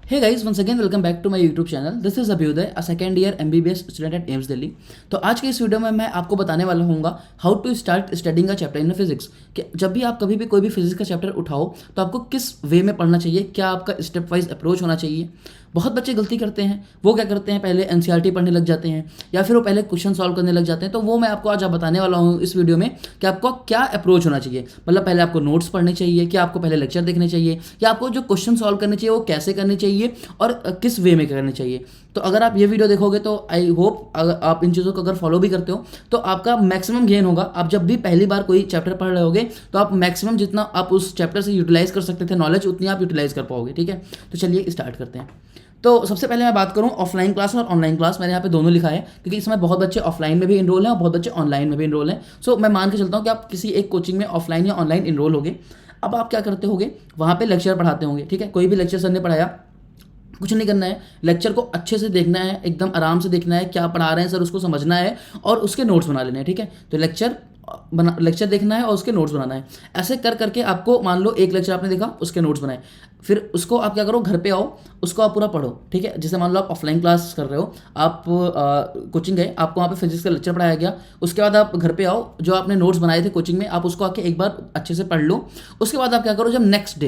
Hey guys, once again welcome back to my YouTube channel. This is Abhyuday, a second year MBBS student at AIIMS Delhi. तो आज के इस video में मैं आपको बताने वाला हूँ how to start studying a chapter in physics. कि जब भी आप कभी भी कोई भी फिजिक्स का चैप्टर उठाओ तो आपको किस वे में पढ़ना चाहिए, क्या आपका स्टेप वाइज अप्रोच होना चाहिए। बहुत बच्चे गलती करते हैं, वो क्या करते हैं, पहले एनसीईआरटी पढ़ने लग जाते हैं या फिर वो पहले क्वेश्चन सॉल्व करने लग जाते हैं। तो वो मैं आपको आज बताने वाला हूँ इस वीडियो में कि आपको क्या अप्रोच होना चाहिए। मतलब पहले आपको नोट्स पढ़ने चाहिए, कि आपको पहले लेक्चर देखने चाहिए, या आपको जो क्वेश्चन सॉल्व करने चाहिए वो कैसे करने चाहिए और किस वे में करने चाहिए। तो अगर आप ये वीडियो देखोगे तो आई होप आप इन चीज़ों को अगर फॉलो भी करते हो तो आपका मैक्सिमम गेन होगा। आप जब भी पहली बार कोई चैप्टर पढ़ रहे होगे तो आप मैक्सिमम जितना आप उस चैप्टर से यूटिलाइज कर सकते थे नॉलेज, उतनी आप यूटिलाइज कर पाओगे। ठीक है, तो चलिए स्टार्ट करते हैं। तो सबसे पहले मैं बात करूं ऑफलाइन क्लास और ऑनलाइन क्लास। मैंने यहाँ पे दोनों लिखा है क्योंकि इसमें बहुत बच्चे ऑफलाइन में भी इनरोल हैं और बहुत बच्चे ऑनलाइन में भी इनरोल हैं। सो मैं मान के चलता हूँ कि आप किसी एक कोचिंग में ऑफलाइन या ऑनलाइन इनरोल होगे। अब आप क्या करते होगे, वहाँ पे लेक्चर पढ़ाते होंगे। ठीक है, कोई भी लेक्चर सर ने पढ़ाया, कुछ नहीं करना है, लेक्चर को अच्छे से देखना है, एकदम आराम से देखना है क्या पढ़ा रहे हैं सर, उसको समझना है और उसके नोट्स बना लेने हैं। ठीक है, तो लेक्चर देखना है और उसके नोट्स बनाना है। ऐसे कर करके आपको, मान लो एक लेक्चर आपने देखा, उसके नोट्स बनाए, फिर उसको आप क्या करो, घर पे आओ, उसको आप पूरा पढ़ो। ठीक है, जैसे मान लो आप ऑफलाइन क्लास कर रहे हो, आप कोचिंग गए, आपको वहाँ पे फिजिक्स का लेक्चर पढ़ाया गया, उसके बाद आप घर पे आओ, जो आपने नोट्स बनाए थे कोचिंग में आप उसको आके एक बार अच्छे से पढ़ लो। उसके बाद आप क्या करो, जब नेक्स्ट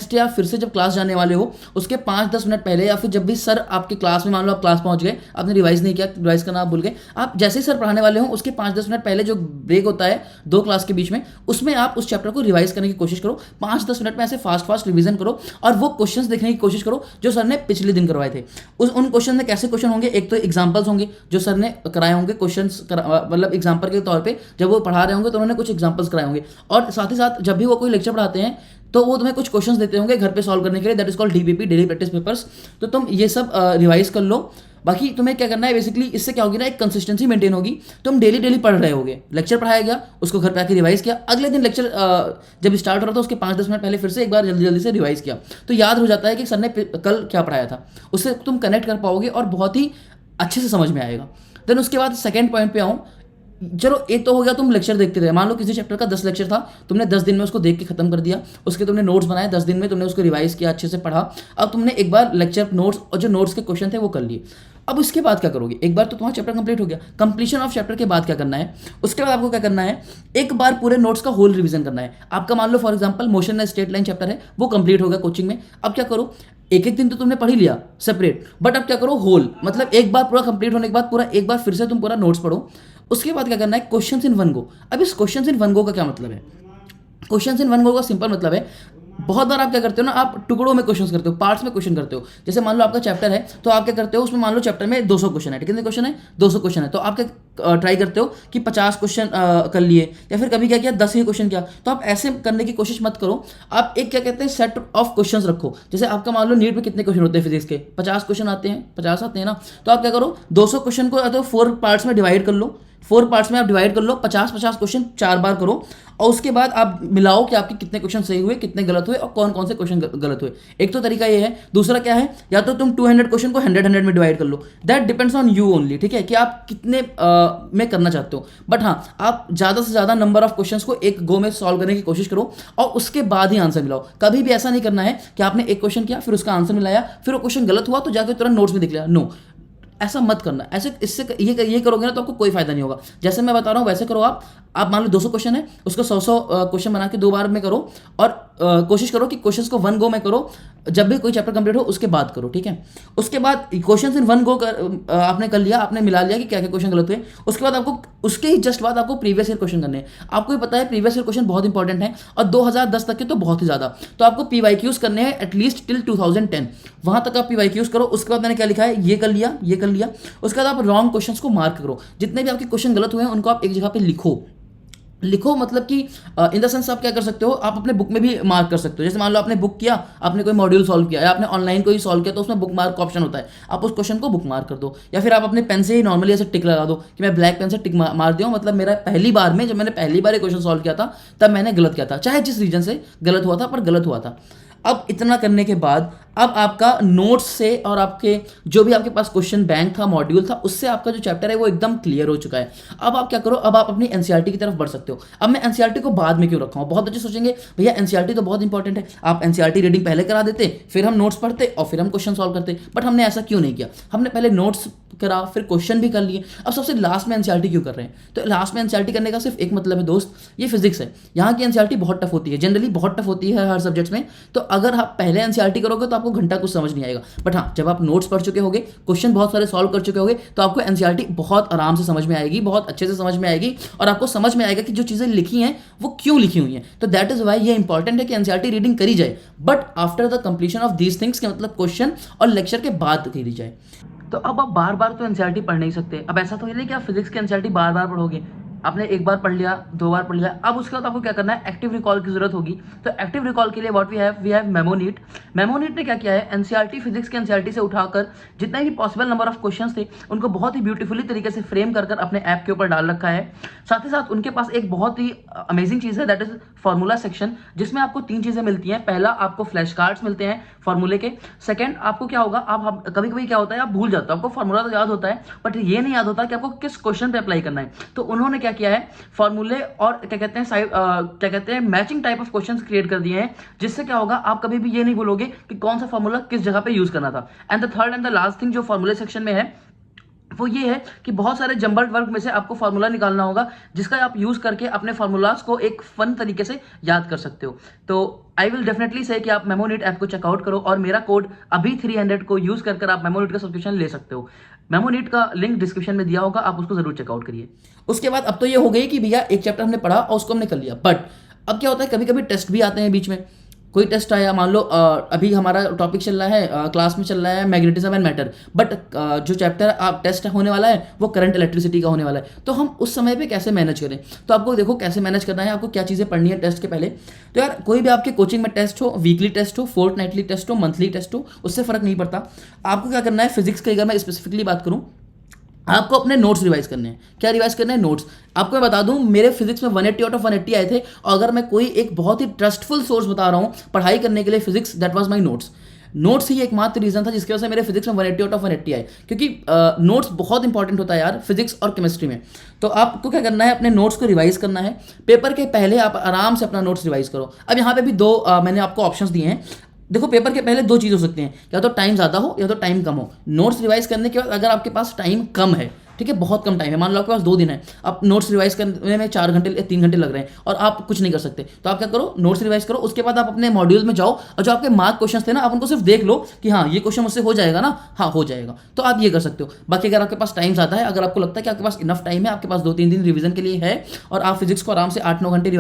डे आप फिर से जब क्लास जाने वाले हो उसके 5-10 मिनट पहले, या फिर जब भी सर आपकी क्लास में, मान लो आप क्लास पहुंच गए, आपने रिवाइज नहीं किया, रिवाइज करना आप भूल गए, आप जैसे ही सर पढ़ाने वाले हो उसके 5-10 मिनट पहले जो ब्रेक होता है दो क्लास के बीच में, उसमें आप उस चैप्टर को रिवाइज करने की कोशिश करो। 5-10 मिनट में ऐसे फास्ट रिवीजन करो और वो क्वेश्चंस देखने की कोशिश करो जो सर ने पिछले दिन करवाए थे। उन क्वेश्चन में कैसे क्वेश्चन होंगे, एक तो एग्जांपल्स होंगे जो सर ने कराए होंगे, क्वेश्चंस मतलब एग्जांपल के तौर पे जब वो पढ़ा रहे होंगे तो उन्होंने कुछ एग्जांपल्स कराए होंगे। और साथ ही साथ जब भी वो कोई लेक्चर पढ़ाते हैं तो वो तुम्हें कुछ क्वेश्चंस देते होंगे घर पे सॉल्व करने के लिए, that is called DPP, daily practice papers. तो तुम ये सब रिवाइज कर लो। बाकी तुम्हें क्या करना है, बेसिकली इससे क्या होगी ना, एक कंसिस्टेंसी मेंटेन होगी। तुम डेली पढ़ रहे होगे, लेक्चर पढ़ाया गया, उसको घर पे आके रिवाइज किया, अगले दिन लेक्चर जब स्टार्ट हो रहा था उसके 5-10 मिनट पहले फिर से एक बार जल्दी से रिवाइज किया, तो याद हो जाता है कि सर ने कल क्या पढ़ाया था। उससे तुम कनेक्ट कर पाओगे और बहुत ही अच्छे से समझ में आएगा। देन उसके बाद सेकेंड पॉइंट पे आऊँ। चलो एक तो हो गया, तुम लेक्चर देखते रहे, मान लो किसी चैप्टर का 10 लेक्चर था, तुमने 10 दिन में उसको देख के खत्म कर दिया, उसके तुमने नोट्स बनाए, 10 दिन में तुमने उसको रिवाइज किया, अच्छे से पढ़ा। अब तुमने एक बार लेक्चर नोट्स और जो नोट्स के क्वेश्चन थे वो कर लिए। अब उसके बाद क्या करोगे, एक बार तो तुम्हारा चैप्टर कंप्लीट हो गया, कंप्लीशन ऑफ चैप्टर के बाद क्या करना है, उसके बाद आपको क्या करना है, एक बार पूरे नोट्स का होल रिवीजन करना है। आपका मान लो for example motion and straight line chapter है, वो कंप्लीट हो गया कोचिंग में। अब क्या करो, एक दिन तो तुमने पढ़ ही लिया सेपरेट, बट अब क्या करो, होल मतलब एक बार पूरा कंप्लीट होने के बाद पूरा एक बार फिर से तुम पूरा नोट्स पढ़ो। उसके बाद क्या करना है, क्वेश्चंस इन वन गो। अब इस क्वेश्चंस इन वन गो का क्या मतलब है, क्वेश्चंस इन वन गो का सिंपल मतलब है, बहुत बार आप क्या करते हो ना, आप टुकड़ों में क्वेश्चंस करते हो, पार्ट्स में क्वेश्चन करते हो। जैसे मान लो आपका चैप्टर है तो आप क्या करते हो, उसमें मान लो चैप्टर में 200 क्वेश्चन है, कितने क्वेश्चन है, 200 क्वेश्चन है, तो आप क्या ट्राई करते हो कि 50 क्वेश्चन कर लिए, या फिर कभी क्या किया 10 ही क्वेश्चन किया। तो आप ऐसे करने की कोशिश मत करो, आप एक क्या कहते हैं सेट ऑफ क्वेश्चंस रखो। जैसे आपका मान लो नीट में कितने क्वेश्चन होते हैं फिजिक्स के, 50 क्वेश्चन आते हैं, 50 आते हैं ना, तो आप क्या करो 200 क्वेश्चन को तो 4 पार्ट्स में डिवाइड कर लो, 4 पार्ट्स में आप डिवाइड कर लो, 50 क्वेश्चन 4 बार करो, और उसके बाद आप मिलाओ कि आपके कितने क्वेश्चन सही हुए, कितने गलत हुए और कौन कौन से क्वेश्चन गलत हुए। एक तो तरीका ये है। दूसरा क्या है, या तो तुम 200 क्वेश्चन को 100 में डिवाइड कर लो, that depends on you only. ठीक है, कि आप कितने में करना चाहते हो, बट हाँ आप ज़्यादा से ज़्यादा नंबर ऑफ क्वेश्चंस को एक गो में सॉल्व करने की कोशिश करो और उसके बाद ही आंसर मिलाओ। कभी भी ऐसा नहीं करना है कि आपने एक क्वेश्चन किया फिर उसका आंसर मिलाया, फिर वो क्वेश्चन गलत हुआ तो जाकर तुरंत नोट्स में देख लिया। नो, ऐसा मत करना। ऐसे इससे ये करोगे ना तो आपको कोई फायदा नहीं होगा। जैसे मैं बता रहा हूँ वैसे करो। आप मान लो 200 क्वेश्चन है, उसको 100 क्वेश्चन बना के 2 बार में करो, और कोशिश करो कि क्वेश्चंस को वन गो में करो, जब भी कोई चैप्टर कंप्लीट हो उसके बाद करो। ठीक है, उसके बाद क्वेश्चंस इन वन गो आपने कर लिया, आपने मिला लिया कि क्या क्या क्वेश्चन गलत हुए। उसके बाद आपको उसके ही जस्ट बाद आपको प्रीवियस ईयर क्वेश्चन करने हैं। आपको भी पता है प्रीवियस ईयर क्वेश्चन बहुत इंपॉर्टेंट है और 2010 तक के तो बहुत ही ज़्यादा। तो आपको पीवाईक्यूज करने हैं एटलीस्ट टिल 2010, वहाँ तक आप पीवाईक्यूज करो। उसके बाद मैंने क्या लिखा है, ये कर लिया। उसके बाद आप रॉन्ग क्वेश्चंस को मार्क करो, जितने भी आपके क्वेश्चन गलत हुए हैं उनको आप एक जगह पे लिखो। मतलब कि इन द सेंस आप क्या कर सकते हो, आप अपने बुक में भी मार्क कर सकते हो। जैसे मान लो आपने बुक किया, आपने कोई मॉड्यूल सॉल्व किया या आपने ऑनलाइन कोई सॉल्व किया, तो उसमें बुक मार्क का ऑप्शन होता है, आप उस क्वेश्चन को बुक मार्क कर दो। या फिर आप अपने पेन से ही नॉर्मली ऐसे टिक लगा दो कि मैं ब्लैक पेन से टिक मार दिया हूँ, मतलब मेरा पहली बार में, जब मैंने पहली बार ये क्वेश्चन सॉल्व किया था तब मैंने गलत किया था, चाहे जिस रीजन से गलत हुआ था पर गलत हुआ था। अब इतना करने के बाद अब आपका नोट्स से और आपके जो भी आपके पास क्वेश्चन बैंक था, मॉड्यूल था, उससे आपका जो चैप्टर है वो एकदम क्लियर हो चुका है। अब आप क्या करो, अब आप अपनी एनसीईआरटी की तरफ बढ़ सकते हो। अब मैं एनसीईआरटी को बाद में क्यों रखा हूँ, बहुत बच्चे सोचेंगे भैया एनसीईआरटी तो बहुत इंपॉर्टेंट है, आप एनसीईआरटी रीडिंग पहले करा देते, फिर हम नोट्स पढ़ते और फिर हम क्वेश्चन सॉल्व करते। बट हमने ऐसा क्यों नहीं किया, हमने पहले नोट्स करा फिर क्वेश्चन भी कर लिए, अब सबसे लास्ट में एनसीईआरटी क्यों कर रहे हैं? तो लास्ट में एनसीईआरटी करने का सिर्फ एक मतलब है दोस्त, ये फिजिक्स है। यहाँ की एनसीईआरटी बहुत टफ होती है, जनरली बहुत टफ होती है हर सब्जेक्ट्स में। तो अगर आप पहले एनसीईआरटी करोगे तो आपको घंटा कुछ समझ नहीं आएगा। बट हाँ, जब आप नोट्स पढ़ चुके होगे, क्वेश्चन बहुत सारे सॉल्व कर चुके होगे, तो आपको एनसीईआरटी बहुत आराम से समझ में आएगी, बहुत अच्छे से समझ में आएगी, और आपको समझ में आएगा कि जो चीज़ें लिखी हैं वो क्यों लिखी हुई हैं। तो दैट इज वाई ये इंपॉर्टेंट है कि एनसीईआरटी रीडिंग करी जाए, but after the completion of these things, के मतलब क्वेश्चन और लेक्चर के बाद करी जाए। तो अब आप बार बार तो एनसीईआरटी पढ़ नहीं सकते। अब ऐसा तो नहीं कि आप फिजिक्स की एनसीईआरटी बार बार पढ़ोगे, आपने एक बार पढ़ लिया, दो बार पढ़ लिया, अब उसके बाद आपको क्या करना है, एक्टिव रिकॉल की जरूरत होगी। तो एक्टिव रिकॉल के लिए व्हाट वी हैव मेमोनीट। मेमोनीट ने क्या किया है, एनसीईआरटी फिजिक्स के एनसीईआरटी से उठाकर जितने भी पॉसिबल नंबर ऑफ क्वेश्चंस थे उनको बहुत ही ब्यूटीफुली तरीके से फ्रेम कर अपने ऐप के ऊपर डाल रखा है। साथ ही साथ उनके पास एक बहुत ही अमेजिंग चीज है, दैट इज फॉर्मूला सेक्शन, जिसमें आपको 3 चीजें मिलती हैं। पहला, आपको फ्लैश कार्ड्स मिलते हैं फॉर्मूले के। सेकंड, आपको क्या होगा, आप कभी कभी क्या होता है, आप भूल जाते हो, आपको फॉर्मूला तो याद होता है बट ये नहीं याद होता कि आपको किस क्वेश्चन पे अप्लाई करना है। तो उन्होंने क्या किया है, फॉर्मूले और क्या कहते हैं matching type of questions create कर दिए हैं, जिससे क्या होगा, आप कभी भी ये नहीं बोलोगे कि कौन सा फॉर्मूला किस जगह पे यूज करना था। And the third and the last thing जो फॉर्मूले सेक्शन में है वो ये है कि बहुत सारे जंबल्ड वर्क में से आपको फॉर्मूला निकालना होगा, जिसका आप यूज करके अपने फॉर्मूलाज को एक फन तरीके से याद कर सकते हो। तो आई विल डेफिनेटली से कि आप मेमोनीट ऐप को चेकआउट करो, और मेरा कोड अभी 300 को यूज कर आप मेमोनीट का सब्सक्रिप्शन ले सकते हो। मेमोनीट का लिंक डिस्क्रिप्शन में दिया होगा, आप उसको जरूर चेकआउट करिए। उसके बाद अब तो ये हो गई कि भैया एक चैप्टर हमने पढ़ा और उसको हमने कर लिया, बट अब क्या होता है, कभी कभी टेस्ट भी आते हैं बीच में। कोई टेस्ट आया, मान लो अभी हमारा टॉपिक चल रहा है, क्लास में चल रहा है मैग्नेटिज्म एंड मैटर, बट जो चैप्टर आप टेस्ट होने वाला है वो करंट इलेक्ट्रिसिटी का होने वाला है। तो हम उस समय पे कैसे मैनेज करें, तो आपको देखो कैसे मैनेज करना है, आपको क्या चीज़ें पढ़नी है टेस्ट के पहले। तो यार कोई भी आपके कोचिंग में टेस्ट हो, वीकली टेस्ट हो, फोर्टनाइटली टेस्ट हो, मंथली टेस्ट हो, उससे फर्क नहीं पड़ता। आपको क्या करना है, फिजिक्स की अगर मैं स्पेसिफिकली बात करूँ, आपको अपने नोट्स रिवाइज करने हैं। क्या रिवाइज करने हैं, नोट्स। आपको मैं बता दूं, मेरे फिजिक्स में 180 आउट ऑफ 180 आए थे, और अगर मैं कोई एक बहुत ही ट्रस्टफुल सोर्स बता रहा हूं पढ़ाई करने के लिए physics, that was my notes. Notes ही एकमात्र रीजन था जिसकी वजह से मेरे फिजिक्स में 180 आउट ऑफ 180 आए, क्योंकि नोट्स बहुत इंपॉर्टेंट होता है यार फिजिक्स और केमिस्ट्री में। तो आपको क्या करना है, अपने नोट्स को रिवाइज करना है। पेपर के पहले आप आराम से अपना नोट्स रिवाइज करो। अब यहाँ पे भी दो मैंने आपको ऑप्शंस दिए हैं। देखो, पेपर के पहले 2 चीज़ हो सकती हैं, या तो टाइम ज़्यादा हो या तो टाइम कम हो। नोट्स रिवाइज करने के बाद अगर आपके पास टाइम कम है, ठीक है, बहुत कम टाइम है, मान लो आपके पास 2 दिन है, आप नोट्स रिवाइज करने में 4 घंटे या 3 घंटे लग रहे हैं और आप कुछ नहीं कर सकते, तो आप क्या करो, नोट्स रिवाइज करो। उसके बाद आप अपने मॉड्यूल में जाओ और जो आपके मार्क क्वेश्चन थे ना, आप उनको सिर्फ देख लो कि हाँ ये क्वेश्चन मुझसे हो जाएगा ना, हाँ हो जाएगा, तो आप ये कर सकते हो। बाकी अगर आपके पास टाइम ज़्यादा है, अगर आपको लगता है कि आपके पास इनफ टाइम है, आपके पास 2-3 दिन रिवीजन के लिए है और आप फिजिक्स को आराम से 8-9 घंटे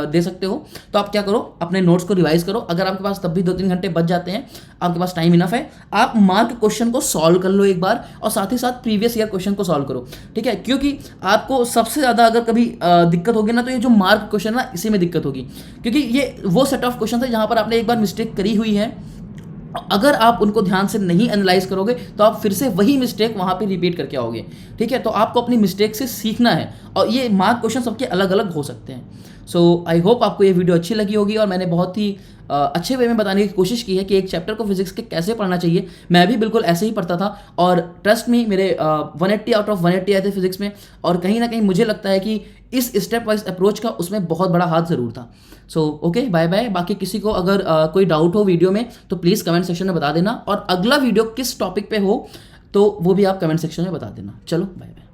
दे सकते हो, तो आप क्या करो, अपने नोट्स को रिवाइज करो। अगर आपके पास तब भी 2-3 घंटे बच जाते हैं, आपके पास टाइम इनफ है, आप मार्क क्वेश्चन को सॉल्व कर लो एक बार, और साथ ही साथ प्रीवियस ईयर क्वेश्चन को सॉल्व करो, ठीक है। क्योंकि आपको सबसे ज़्यादा अगर कभी दिक्कत होगी ना, तो ये जो मार्क क्वेश्चन है ना, इसी में दिक्कत होगी, क्योंकि ये वो सेट ऑफ क्वेश्चन है जहाँ पर आपने एक बार मिस्टेक करी हुई है। अगर आप उनको ध्यान से नहीं एनालाइज करोगे तो आप फिर से वही मिस्टेक वहाँ पे रिपीट करके आओगे, ठीक है। तो आपको अपनी मिस्टेक से सीखना है, और ये मार्क क्वेश्चन सबके अलग अलग हो सकते हैं। सो आई होप आपको ये वीडियो अच्छी लगी होगी, और मैंने बहुत ही अच्छे वे में बताने की कोशिश की है कि एक चैप्टर को फिजिक्स के कैसे पढ़ना चाहिए। मैं भी बिल्कुल ऐसे ही पढ़ता था, और ट्रस्ट में मेरे 180 आउट ऑफ 180 आए थे फिजिक्स में, और कहीं ना कहीं मुझे लगता है कि इस स्टेप वाइज अप्रोच का उसमें बहुत बड़ा हाथ ज़रूर था। So okay, bye bye. बाकी किसी को अगर कोई डाउट हो वीडियो में तो प्लीज़ कमेंट सेक्शन में बता देना, और अगला वीडियो किस टॉपिक पे हो तो वो भी आप कमेंट सेक्शन में बता देना। चलो बाय बाय।